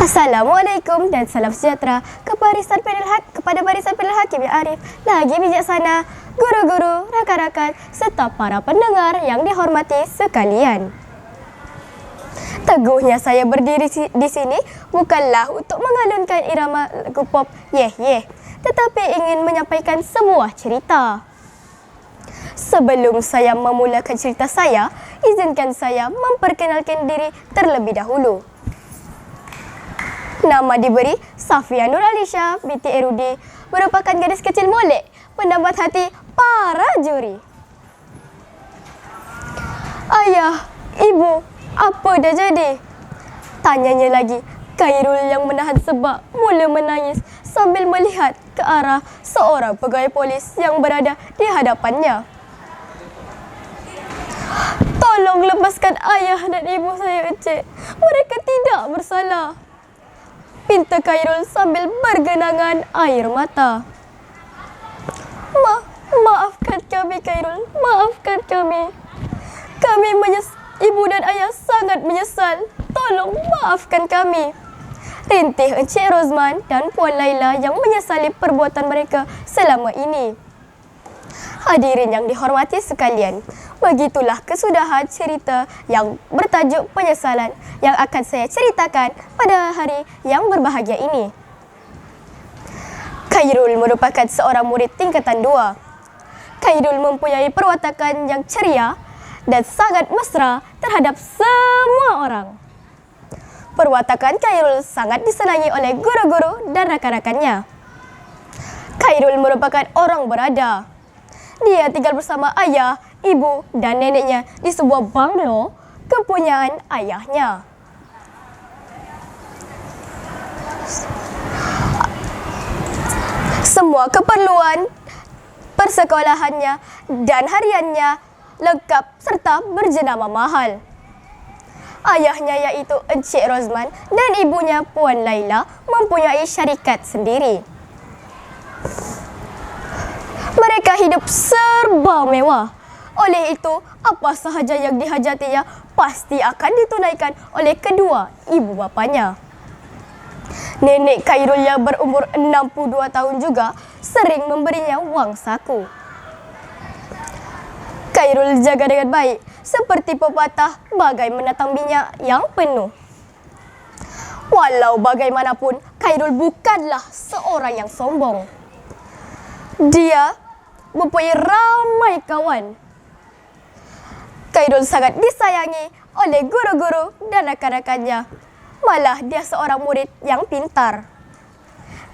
Assalamualaikum dan salam sejahtera kepada barisan penil hakim yang arif, lagi bijaksana, guru-guru, rakan-rakan serta para pendengar yang dihormati sekalian. Teguhnya saya berdiri di sini bukanlah untuk mengalunkan irama lagu pop yeh-yeh, tetapi ingin menyampaikan sebuah cerita. Sebelum saya memulakan cerita saya, izinkan saya memperkenalkan diri terlebih dahulu. Nama diberi Safia Nur Alisha binti Erudi, merupakan gadis kecil molek, pendapat hati para juri. Ayah, ibu, apa dah jadi? Tanyanya lagi. Khairul yang menahan sebab mula menangis sambil melihat ke arah seorang pegawai polis yang berada di hadapannya. Tolong lepaskan ayah dan ibu saya, Encik. Mereka tidak bersalah, pinta Khairul sambil bergenangan air mata. Maafkan kami, Khairul. Maafkan kami. Ibu dan ayah sangat menyesal. Tolong maafkan kami. Rintih Encik Rozman dan Puan Laila yang menyesali perbuatan mereka selama ini. Hadirin yang dihormati sekalian, begitulah kesudahan cerita yang bertajuk penyesalan yang akan saya ceritakan pada hari yang berbahagia ini. Khairul merupakan seorang murid tingkatan 2. Khairul mempunyai perwatakan yang ceria dan sangat mesra terhadap semua orang. Perwatakan Khairul sangat disenangi oleh guru-guru dan rakan-rakannya. Khairul merupakan orang berada. Dia tinggal bersama ayah, ibu dan neneknya di sebuah banglo kepunyaan ayahnya. Semua keperluan persekolahannya dan hariannya lengkap serta berjenama mahal. Ayahnya iaitu Encik Rozman dan ibunya Puan Laila mempunyai syarikat sendiri. Mereka hidup serba mewah. Oleh itu, apa sahaja yang dihajatinya pasti akan ditunaikan oleh kedua ibu bapanya. Nenek Khairul yang berumur 62 tahun juga sering memberinya wang saku. Khairul jaga dengan baik, seperti pepatah bagai menatang minyak yang penuh. Walau bagaimanapun, Khairul bukanlah seorang yang sombong. Dia mempunyai ramai kawan. Khairul sangat disayangi oleh guru-guru dan rakan-rakannya. Malah dia seorang murid yang pintar.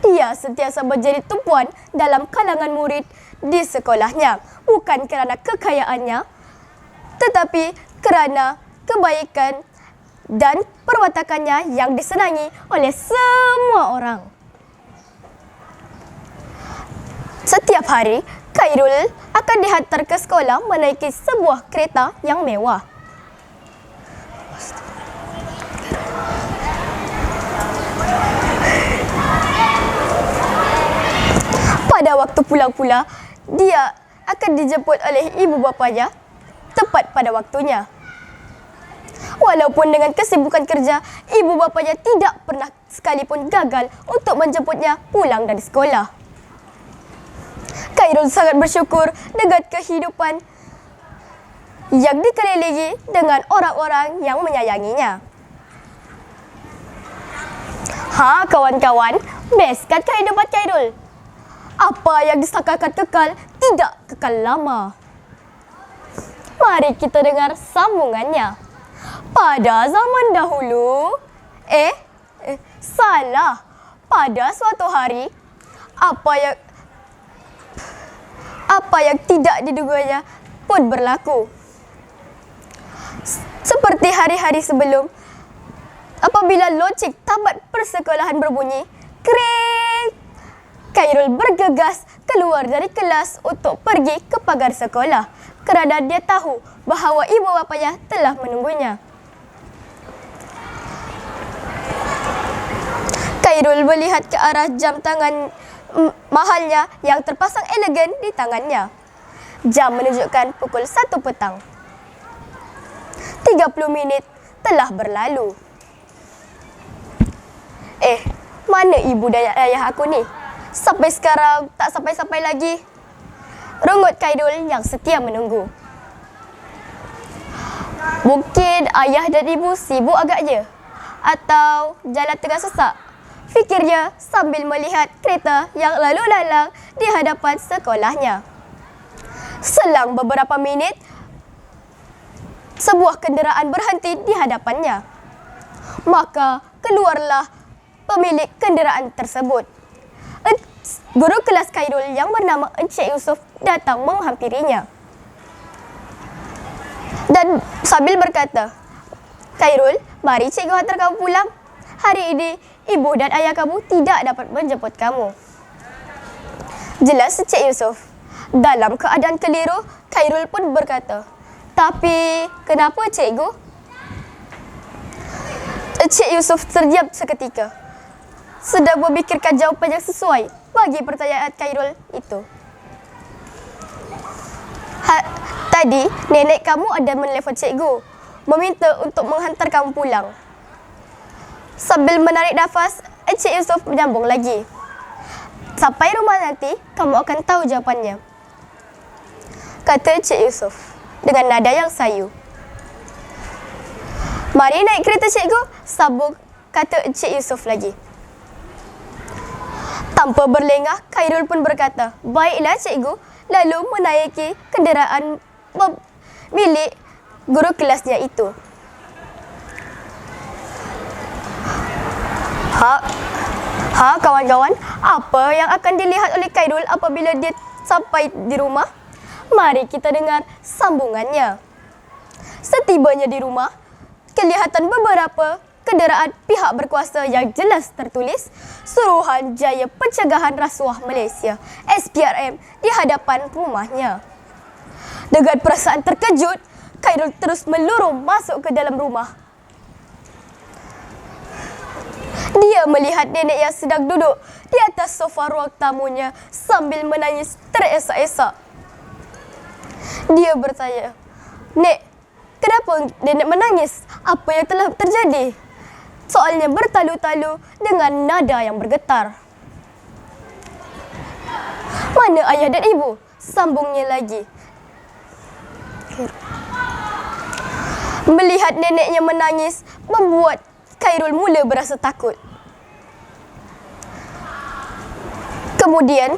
Dia sentiasa menjadi tumpuan dalam kalangan murid di sekolahnya, bukan kerana kekayaannya, tetapi kerana kebaikan dan perwatakannya yang disenangi oleh semua orang. Setiap hari, Khairul akan dihantar ke sekolah menaiki sebuah kereta yang mewah. Pada waktu pulang pula, dia akan dijemput oleh ibu bapanya tepat pada waktunya. Walaupun dengan kesibukan kerja, ibu bapanya tidak pernah sekalipun gagal untuk menjemputnya pulang dari sekolah. Khairul sangat bersyukur dengan kehidupan yang dikelilingi dengan orang-orang yang menyayanginya. Ha, kawan-kawan, best kan kehidupan Khairul? Apa yang disangkakan kekal, tidak kekal lama. Mari kita dengar sambungannya. Pada zaman dahulu, salah. Pada suatu hari, apa yang tidak diduganya pun berlaku. Seperti hari-hari sebelum, apabila lonceng tamat persekolahan berbunyi, kring, Khairul bergegas keluar dari kelas untuk pergi ke pagar sekolah kerana dia tahu bahawa ibu bapanya telah menunggunya. Khairul melihat ke arah jam tangan mahalnya yang terpasang elegan di tangannya. Jam menunjukkan pukul 1 petang. 30 minit telah berlalu. Mana ibu dan ayah aku ni? Sampai sekarang tak sampai-sampai lagi. Rungut Khairul yang setia menunggu. Mungkin ayah dan ibu sibuk agaknya, atau jalan tengah sesak, fikirnya sambil melihat kereta yang lalu lalang di hadapan sekolahnya. Selang beberapa minit, sebuah kenderaan berhenti di hadapannya. Maka keluarlah pemilik kenderaan tersebut. Guru kelas Khairul yang bernama Encik Yusof datang menghampirinya dan sambil berkata, "Khairul, mari cikgu hantar kamu pulang. Hari ini ibu dan ayah kamu tidak dapat menjemput kamu." Jelas Encik Yusof. Dalam keadaan keliru, Khairul pun berkata, "Tapi kenapa cikgu?" Encik Yusof terdiam seketika, sedang memikirkan jawapan yang sesuai bagi pertanyaan Khairul itu. Tadi nenek kamu ada menelefon cikgu, meminta untuk menghantar kamu pulang. Sambil menarik nafas, Encik Yusof menyambung lagi. "Sampai rumah nanti, kamu akan tahu jawapannya," kata Encik Yusof dengan nada yang sayu. "Mari naik kereta cikgu," sambung kata Encik Yusof lagi. Tanpa berlengah, Khairul pun berkata, "Baiklah cikgu," lalu menaiki kenderaan milik guru kelasnya itu. Kawan-kawan, apa yang akan dilihat oleh Khairul apabila dia sampai di rumah? Mari kita dengar sambungannya. Setibanya di rumah, kelihatan beberapa kenderaan pihak berkuasa yang jelas tertulis Suruhanjaya Pencegahan Rasuah Malaysia SPRM di hadapan rumahnya. Dengan perasaan terkejut, Khairul terus melurung masuk ke dalam rumah. Dia melihat nenek yang sedang duduk di atas sofa ruang tamunya sambil menangis teresak-esak. Dia bertanya, "Nek, kenapa nenek menangis? Apa yang telah terjadi?" Soalnya bertalu-talu dengan nada yang bergetar. "Mana ayah dan ibu?" sambungnya lagi. Melihat neneknya menangis membuat Khairul mula berasa takut. Kemudian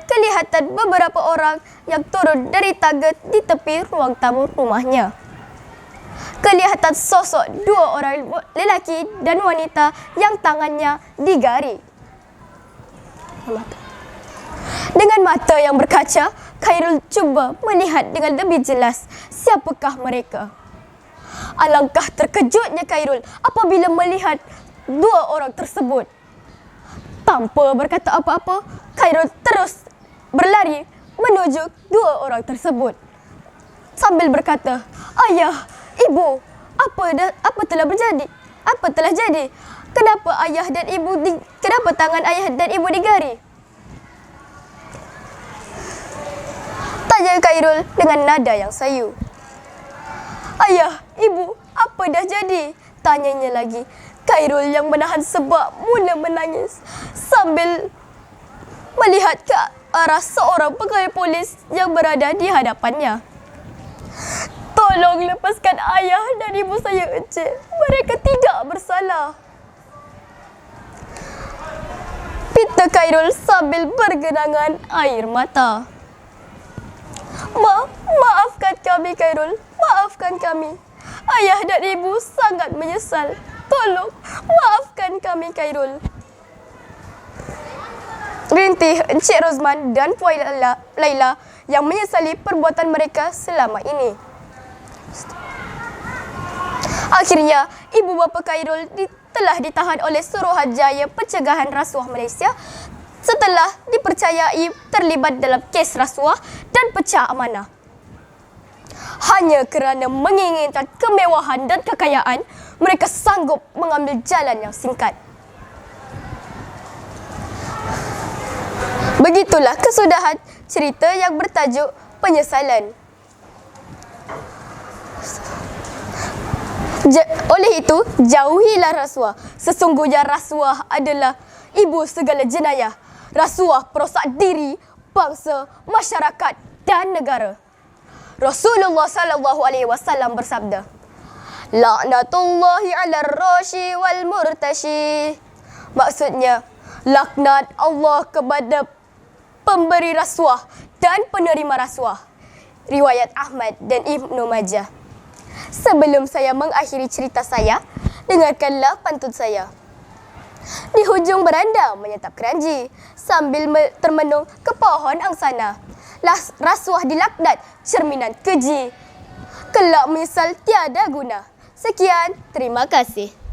kelihatan beberapa orang yang turun dari tangga di tepi ruang tamu rumahnya. Kelihatan sosok dua orang lelaki dan wanita yang tangannya digari. Dengan mata yang berkaca, Khairul cuba melihat dengan lebih jelas siapakah mereka. Alangkah terkejutnya Khairul apabila melihat dua orang tersebut. Tanpa berkata apa-apa, Khairul terus berlari menuju dua orang tersebut sambil berkata, "Ayah, ibu, apa telah berjadi? Apa telah jadi? Kenapa tangan ayah dan ibu digari?" Tanya Khairul dengan nada yang sayu. "Ayah, ibu, apa dah jadi?" tanyanya lagi. Khairul yang menahan sebab mula menangis sambil melihat ke arah seorang pegawai polis yang berada di hadapannya. "Tolong lepaskan ayah dan ibu saya, Encik. Mereka tidak bersalah," pinta Khairul sambil bergenangan air mata. Maafkan kami, Khairul. Maafkan kami. Ayah dan ibu sangat menyesal. Tolong, maafkan kami, Khairul." Rintih Encik Rozman dan Puan Laila yang menyesali perbuatan mereka selama ini. Akhirnya, ibu bapa Khairul telah ditahan oleh Suruhanjaya Pencegahan Rasuah Malaysia setelah dipercayai terlibat dalam kes rasuah dan pecah amanah. Hanya kerana menginginkan kemewahan dan kekayaan, mereka sanggup mengambil jalan yang singkat. Begitulah kesudahan cerita yang bertajuk Penyesalan. Oleh itu, jauhilah rasuah. Sesungguhnya rasuah adalah ibu segala jenayah. Rasuah perosak diri, bangsa, masyarakat dan negara. Rasulullah sallallahu alaihi wasallam bersabda, "Laknatullahi 'alar rashi wal murtashi." Maksudnya, laknat Allah kepada pemberi rasuah dan penerima rasuah. Riwayat Ahmad dan Ibnu Majah. Sebelum saya mengakhiri cerita saya, dengarkanlah pantun saya. Di hujung beranda menyantap keranji, sambil termenung ke pohon angsana. Rasuah dilaknat, cerminan keji. Kelak menyesal tiada guna. Sekian, terima kasih.